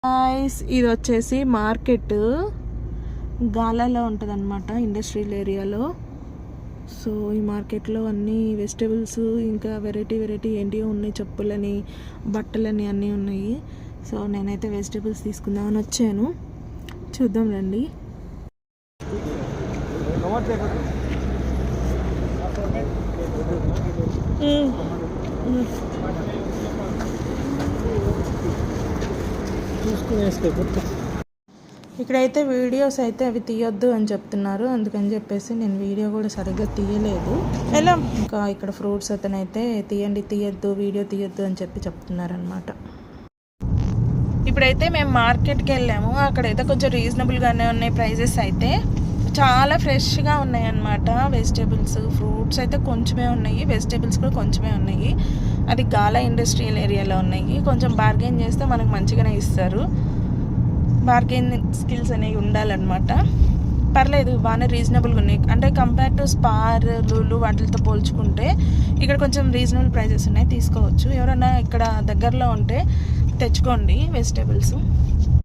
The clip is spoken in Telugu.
గైస్ ఇది వచ్చేసి మార్కెట్ గాలాలో ఉంటుంది అనమాట, ఇండస్ట్రియల్ ఏరియాలో. సో ఈ మార్కెట్లో అన్ని వెజిటేబుల్స్ ఇంకా వెరైటీ ఏంటియో ఉన్నాయి, చెప్పులని బట్టలని అన్నీ ఉన్నాయి. సో నేనైతే వెజిటేబుల్స్ తీసుకుందామని వచ్చాను, చూద్దాం రండి. ఇక్కడైతే వీడియోస్ అయితే అవి తీయొద్దు అని చెప్తున్నారు, అందుకని చెప్పేసి నేను వీడియో కూడా సరిగ్గా తీయలేదు. ఎలా ఇంకా ఇక్కడ ఫ్రూట్స్ అతనైతే తీయొద్దు వీడియో తీయొద్దు అని చెప్తున్నారు అనమాట. ఇప్పుడైతే మేము మార్కెట్కి వెళ్ళాము, అక్కడైతే కొంచెం రీజనబుల్గానే ఉన్నాయి ప్రైజెస్ అయితే. చాలా ఫ్రెష్గా ఉన్నాయి అన్నమాట. వెజిటేబుల్స్ ఫ్రూట్స్ అయితే కొంచెమే ఉన్నాయి, వెజిటేబుల్స్ కూడా కొంచెమే ఉన్నాయి. అది గాలా ఇండస్ట్రియల్ ఏరియాలో ఉన్నాయి. కొంచెం బార్గెన్ చేస్తే మనకు మంచిగానే ఇస్తారు. బార్గెన్ స్కిల్స్ అనేవి ఉండాలన్నమాట. పర్లేదు, బాగానే రీజనబుల్గా ఉన్నాయి. అంటే కంపేర్ టు స్పార్, లూలు వాటితో పోల్చుకుంటే ఇక్కడ కొంచెం రీజనబుల్ ప్రైజెస్ ఉన్నాయి, తీసుకోవచ్చు. ఎవరైనా ఇక్కడ దగ్గరలో ఉంటే తెచ్చుకోండి వెజిటేబుల్స్.